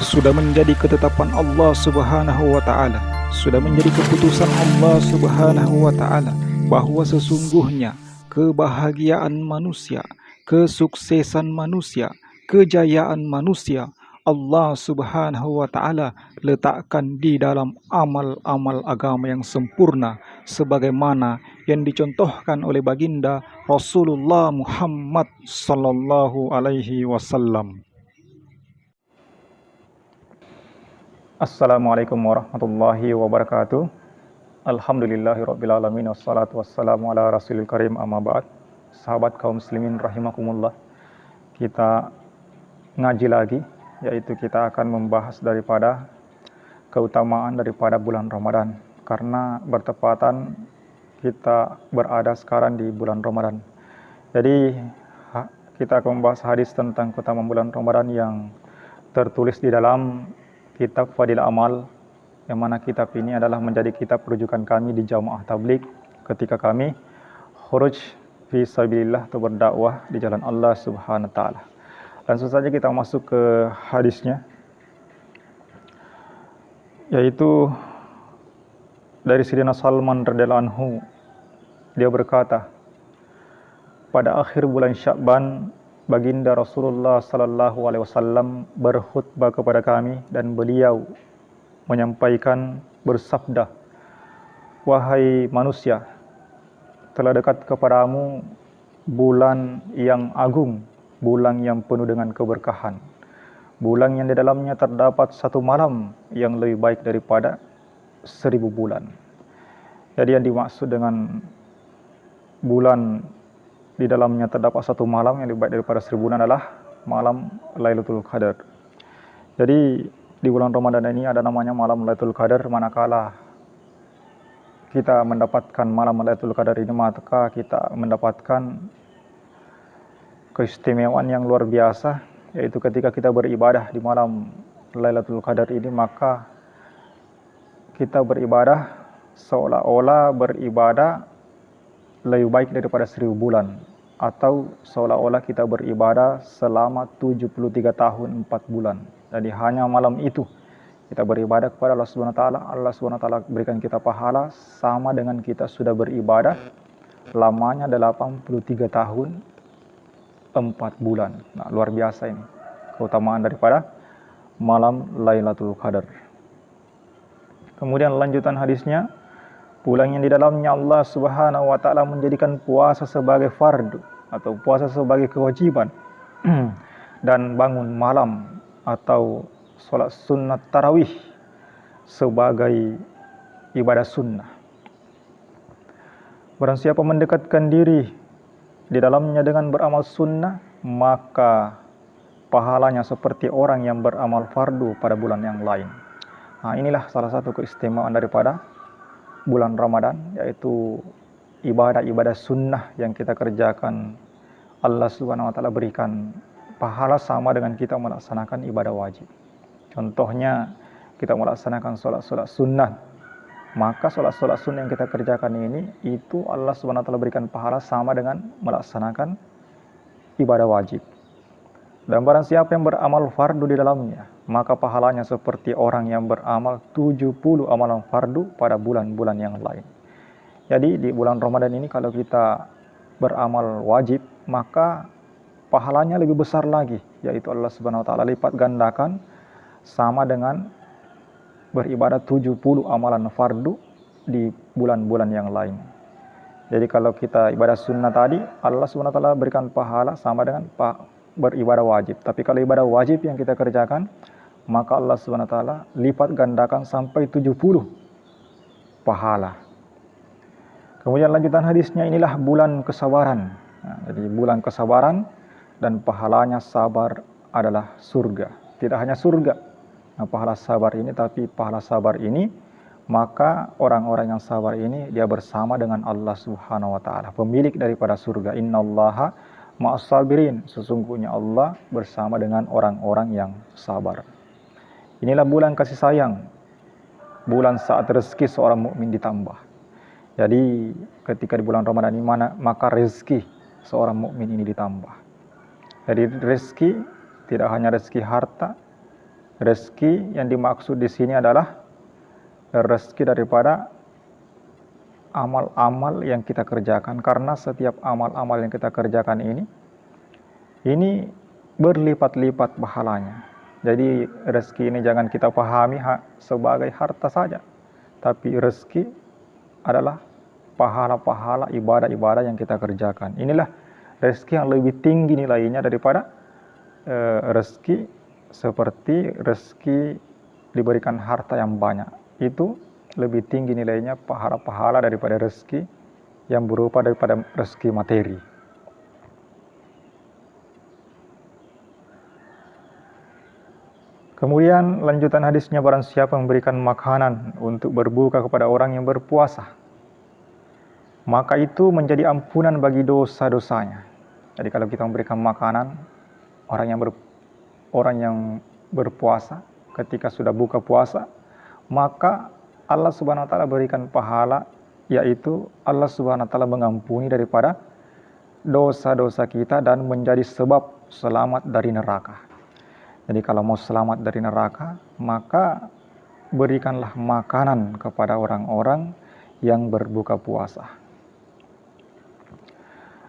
sudah menjadi ketetapan Allah Subhanahu wa taala, sudah menjadi keputusan Allah Subhanahu wa taala bahwa sesungguhnya kebahagiaan manusia, kesuksesan manusia, kejayaan manusia Allah Subhanahu wa taala letakkan di dalam amal-amal agama yang sempurna sebagaimana yang dicontohkan oleh baginda Rasulullah Muhammad sallallahu alaihi wasallam. Assalamualaikum warahmatullahi wabarakatuh. Alhamdulillahirabbil alamin wassalatu wassalamu ala rasulil karim amma ba'd. Sahabat kaum muslimin rahimakumullah. Kita ngaji lagi, yaitu kita akan membahas daripada keutamaan daripada bulan Ramadan, karena bertepatan kita berada sekarang di bulan Ramadan. Jadi kita akan membahas hadis tentang keutamaan bulan Ramadan yang tertulis di dalam kitab Fadil Amal, yang mana kitab ini adalah menjadi kitab rujukan kami di Jamaah Tabligh ketika kami khuruj fi sabilillah atau berdakwah di jalan Allah Subhanahu wa taala. Langsung saja kita masuk ke hadisnya, yaitu dari Sayyidina Salman radhiyallahu anhu. Dia berkata, pada akhir bulan Sya'ban, baginda Rasulullah sallallahu alaihi wasallam berkhutbah kepada kami dan beliau menyampaikan bersabda, wahai manusia, telah dekat kepadamu bulan yang agung, bulan yang penuh dengan keberkahan, bulan yang di dalamnya terdapat satu malam yang lebih baik daripada 1000 bulan. Jadi yang dimaksud dengan bulan di dalamnya terdapat satu malam yang lebih baik daripada 1000 bulan adalah malam Lailatul Qadar. Jadi di bulan Ramadan ini ada namanya malam Lailatul Qadar. Manakala kita mendapatkan malam Lailatul Qadar ini, maka kita mendapatkan keistimewaan yang luar biasa, yaitu ketika kita beribadah di malam Lailatul Qadar ini, maka kita beribadah seolah-olah beribadah lebih baik daripada 1000 bulan, atau seolah-olah kita beribadah selama 73 tahun 4 bulan. Jadi hanya malam itu kita beribadah kepada Allah Subhanahu wa taala. Allah Subhanahu wa taala berikan kita pahala sama dengan kita sudah beribadah lamanya 83 tahun 4 bulan. Nah, luar biasa ini keutamaan daripada malam Lailatul Qadar. Kemudian lanjutan hadisnya, bulan yang di dalamnya Allah Subhanahu wa taala menjadikan puasa sebagai fardu atau puasa sebagai kewajiban dan bangun malam atau sholat sunnat tarawih sebagai ibadah sunnah. Barang siapa mendekatkan diri di dalamnya dengan beramal sunnah, maka pahalanya seperti orang yang beramal fardu pada bulan yang lain. Nah, inilah salah satu keistimewaan daripada bulan Ramadan, yaitu ibadah-ibadah sunnah yang kita kerjakan, Allah Subhanahu wa taala berikan pahala sama dengan kita melaksanakan ibadah wajib. Contohnya kita melaksanakan sholat sunnah, maka sholat sunnah yang kita kerjakan ini, itu Allah Subhanahu wa taala berikan pahala sama dengan melaksanakan ibadah wajib. Dan barang siapa yang beramal fardu di dalamnya, maka pahalanya seperti orang yang beramal 70 amalan fardu pada bulan-bulan yang lain. Jadi di bulan Ramadan ini kalau kita beramal wajib, maka pahalanya lebih besar lagi, yaitu Allah Subhanahu wa taala lipat gandakan sama dengan beribadah 70 amalan fardu di bulan-bulan yang lain. Jadi kalau kita ibadah sunnah tadi, Allah Subhanahu wa taala berikan pahala sama dengan beribadah wajib. Tapi kalau ibadah wajib yang kita kerjakan, maka Allah Subhanahu wa taala lipat gandakan sampai 70 pahala. Kemudian lanjutan hadisnya, inilah bulan kesabaran. Nah, jadi bulan kesabaran dan pahalanya sabar adalah surga. Tidak hanya surga, nah, pahala sabar ini, tapi pahala sabar ini, maka orang-orang yang sabar ini dia bersama dengan Allah Subhanahu wa taala, pemilik daripada surga. Innallaha ma'as sabirin, sesungguhnya Allah bersama dengan orang-orang yang sabar. Inilah bulan kasih sayang, bulan saat rezeki seorang mukmin ditambah. Jadi ketika di bulan Ramadan ini, maka rezeki seorang mukmin ini ditambah. Jadi rezeki tidak hanya rezeki harta, rezeki yang dimaksud di sini adalah rezeki daripada amal-amal yang kita kerjakan, karena setiap amal-amal yang kita kerjakan ini berlipat-lipat pahalanya. Jadi rezeki ini jangan kita pahami sebagai harta saja, tapi rezeki adalah pahala-pahala ibadah-ibadah yang kita kerjakan. Inilah rezeki yang lebih tinggi nilainya daripada rezeki seperti rezeki diberikan harta yang banyak. Itu lebih tinggi nilainya pahala-pahala daripada rezeki yang berupa daripada rezeki materi. Kemudian lanjutan hadisnya, barang siapa memberikan makanan untuk berbuka kepada orang yang berpuasa, maka itu menjadi ampunan bagi dosa-dosanya. Jadi kalau kita memberikan makanan orang yang berpuasa ketika sudah buka puasa, maka Allah Subhanahu wa taala berikan pahala, yaitu Allah Subhanahu wa taala mengampuni daripada dosa-dosa kita dan menjadi sebab selamat dari neraka. Jadi kalau mau selamat dari neraka, maka berikanlah makanan kepada orang-orang yang berbuka puasa.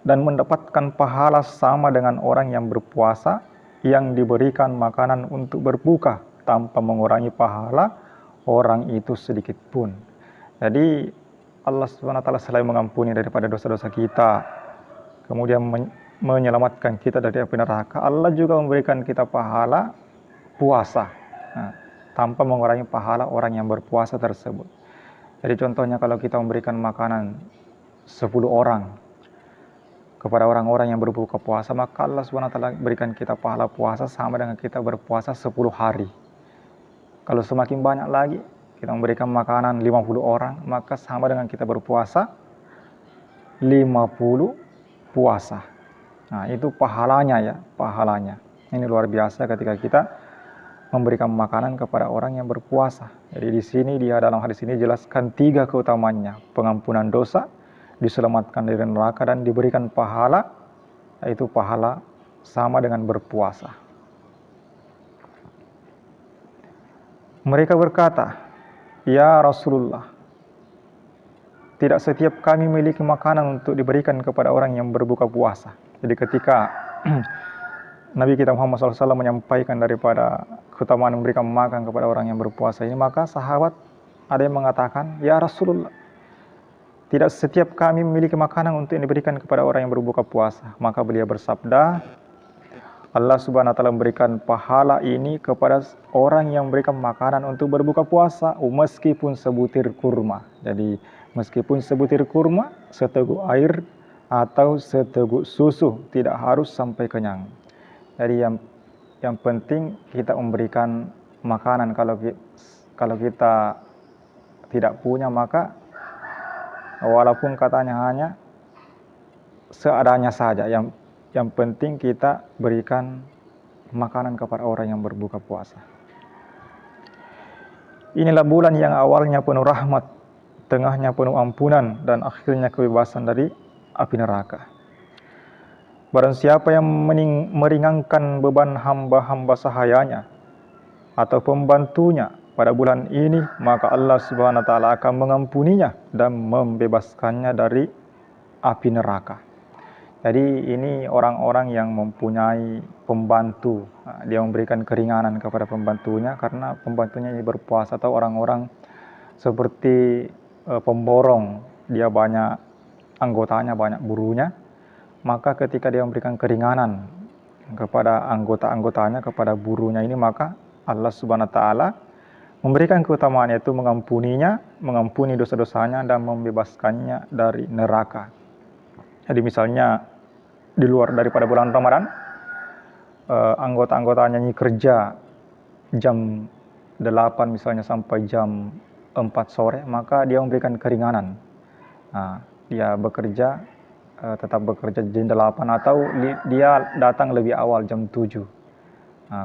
Dan mendapatkan pahala sama dengan orang yang berpuasa yang diberikan makanan untuk berbuka tanpa mengurangi pahala orang itu sedikit pun. Jadi Allah SWT selain mengampuni daripada dosa-dosa kita, kemudian menyelamatkan kita dari api neraka, Allah juga memberikan kita pahala puasa, tanpa mengurangi pahala orang yang berpuasa tersebut. Jadi contohnya kalau kita memberikan makanan 10 orang kepada orang-orang yang berbuka puasa, maka Allah SWT berikan kita pahala puasa sama dengan kita berpuasa 10 hari. Kalau semakin banyak lagi, kita memberikan makanan 50 orang, maka sama dengan kita berpuasa 50 puasa. Nah, itu pahalanya ya, pahalanya. Ini luar biasa ketika kita memberikan makanan kepada orang yang berpuasa. Jadi di sini dalam hadis ini jelaskan 3 keutamaannya: pengampunan dosa, diselamatkan dari neraka, dan diberikan pahala, yaitu pahala sama dengan berpuasa. Mereka berkata, "Ya Rasulullah, tidak setiap kami memiliki makanan untuk diberikan kepada orang yang berbuka puasa." Jadi ketika Nabi kita Muhammad SAW menyampaikan daripada keutamaan memberikan makan kepada orang yang berpuasa ini, maka sahabat ada yang mengatakan, "Ya Rasulullah, tidak setiap kami memiliki makanan untuk diberikan kepada orang yang berbuka puasa." Maka beliau bersabda, Allah Subhanahu wa taala memberikan pahala ini kepada orang yang memberikan makanan untuk berbuka puasa meskipun sebutir kurma. Jadi meskipun sebutir kurma, seteguk air atau seteguk susu, tidak harus sampai kenyang. Jadi yang penting kita memberikan makanan. Kalau kita tidak punya, maka walaupun katanya hanya seadanya saja, yang penting kita berikan makanan kepada orang yang berbuka puasa. Inilah bulan yang awalnya penuh rahmat, tengahnya penuh ampunan, dan akhirnya kebebasan dari api neraka. Barang siapa yang meringankan beban hamba-hamba sahayanya atau pembantunya pada bulan ini, maka Allah Subhanahu wa taala akan mengampuninya dan membebaskannya dari api neraka. Jadi ini orang-orang yang mempunyai pembantu, dia memberikan keringanan kepada pembantunya karena pembantunya ini berpuasa, atau orang-orang seperti pemborong, dia banyak anggotanya, banyak burunya, maka ketika dia memberikan keringanan kepada anggota-anggotanya, kepada burunya ini, maka Allah Subhanahu wa taala memberikan keutamaan, yaitu mengampuni dosa-dosanya dan membebaskannya dari neraka. Jadi misalnya di luar daripada bulan Ramadan, anggota-anggotanya ini kerja jam 8 misalnya sampai jam 4 sore, maka dia memberikan keringanan. Dia bekerja, tetap bekerja jam 8, atau dia datang lebih awal jam 7.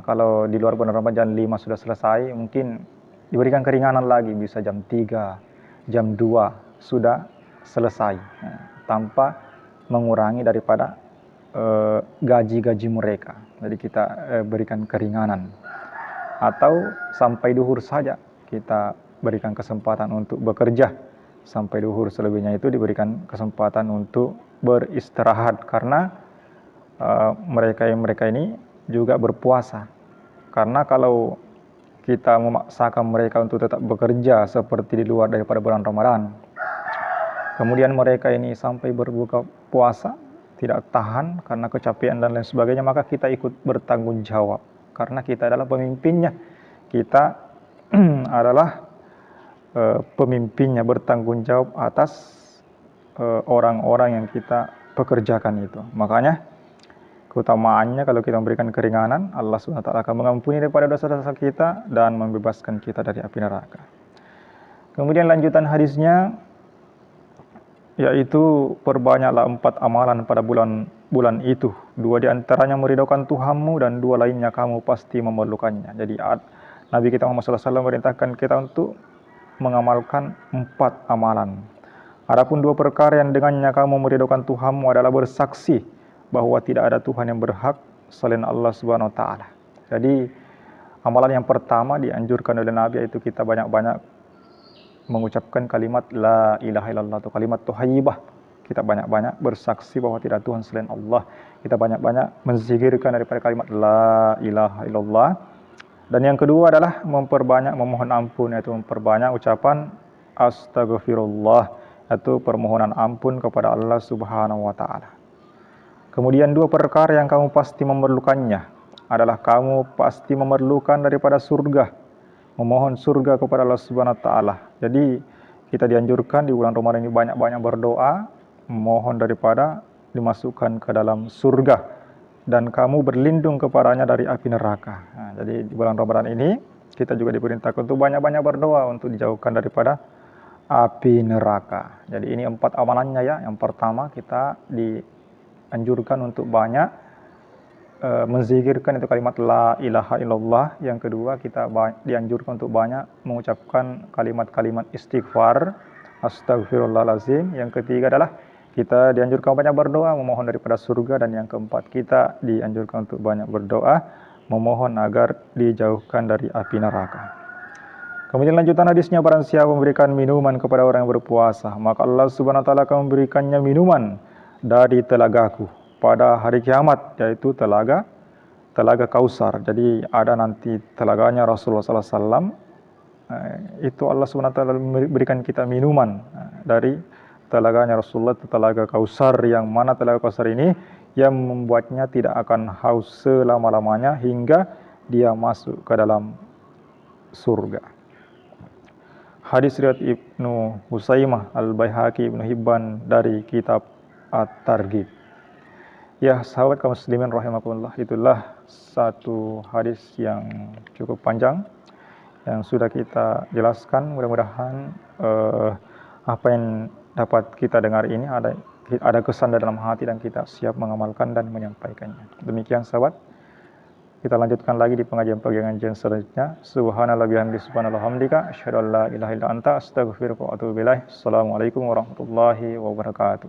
Kalau di luar bulan Ramadan jam 5 sudah selesai, mungkin diberikan keringanan lagi, bisa jam 3, jam 2 sudah selesai, tanpa mengurangi daripada gaji-gaji mereka. Jadi kita berikan keringanan. atau sampai duhur saja kita berikan kesempatan untuk bekerja. Sampai duhur, selebihnya itu diberikan kesempatan untuk beristirahat, karena mereka ini juga berpuasa. Karena kalau kita memaksakan mereka untuk tetap bekerja seperti di luar daripada bulan Ramadan, kemudian mereka ini sampai berbuka puasa, tidak tahan karena kecapean dan lain sebagainya, maka kita ikut bertanggung jawab. Karena kita adalah pemimpinnya. Kita adalah pemimpinnya, bertanggung jawab atas orang-orang yang kita pekerjakan itu. Makanya keutamaannya kalau kita memberikan keringanan, Allah SWT akan mengampuni daripada dosa-dosa kita dan membebaskan kita dari api neraka. Kemudian lanjutan hadisnya, yaitu perbanyaklah 4 amalan pada bulan itu. 2 diantaranya meridhokan Tuhanmu dan 2 lainnya kamu pasti memerlukannya. Jadi Nabi kita Muhammad SAW merintahkan kita untuk mengamalkan 4 amalan. Adapun 2 perkara yang dengannya kamu meridhokan Tuhanmu adalah bersaksi bahwa tidak ada Tuhan yang berhak selain Allah Subhanahu wa taala. Jadi amalan yang pertama dianjurkan oleh Nabi, yaitu kita banyak-banyak mengucapkan kalimat la ilaha illallah atau kalimat thayyibah. Kita banyak-banyak bersaksi bahwa tidak Tuhan selain Allah. Kita banyak-banyak menzikirkan daripada kalimat la ilaha illallah. Dan yang kedua adalah memperbanyak memohon ampun, yaitu memperbanyak ucapan astagfirullah, yaitu permohonan ampun kepada Allah Subhanahu wa taala. Kemudian 2 perkara yang kamu pasti memerlukannya adalah kamu pasti memerlukan daripada surga, memohon surga kepada Allah Subhanahu wa taala. Jadi kita dianjurkan di bulan Ramadan ini banyak-banyak berdoa, memohon daripada dimasukkan ke dalam surga dan kamu berlindung kepadanya dari api neraka. Nah, jadi di bulan Ramadan ini kita juga diperintahkan untuk banyak-banyak berdoa untuk dijauhkan daripada api neraka. Jadi ini 4 amalannya ya. Yang pertama kita dianjurkan untuk banyak menzikirkan itu kalimat la ilaha illallah. Yang kedua kita dianjurkan untuk banyak mengucapkan kalimat-kalimat istighfar, astagfirullahalazim. Yang ketiga adalah kita dianjurkan banyak berdoa memohon daripada surga, dan yang keempat kita dianjurkan untuk banyak berdoa memohon agar dijauhkan dari api neraka. Kemudian lanjutan hadisnya, barang siapa memberikan minuman kepada orang yang berpuasa, maka Allah Subhanahu wa taala akan memberikannya minuman dari telagaku pada hari kiamat, yaitu telaga Kausar. Jadi ada nanti telaganya Rasulullah SAW. Itu Allah Subhanahu wa taala berikan kita minuman dari telaganya Rasulullah, telaga Kausar, yang mana telaga Kausar ini yang membuatnya tidak akan haus selama-lamanya hingga dia masuk ke dalam surga. Hadis riwayat Ibnu Husaimah, Al-Baihaqi, Ibnu Hibban dari kitab At-Targhib. Ya, sahabat kaum muslimin rahimakumullah, itulah satu hadis yang cukup panjang yang sudah kita jelaskan. Mudah-mudahan apa yang dapat kita dengar ini ada kesan dalam hati dan kita siap mengamalkan dan menyampaikannya. Demikian sahabat, kita lanjutkan lagi di pengajian-pengajian selanjutnya. Subhanallah bihamdihi subhanallah hamdika asyhadu an la ilaha illa anta astaghfiruka wa atubu ilaik. Assalamualaikum warahmatullahi wabarakatuh.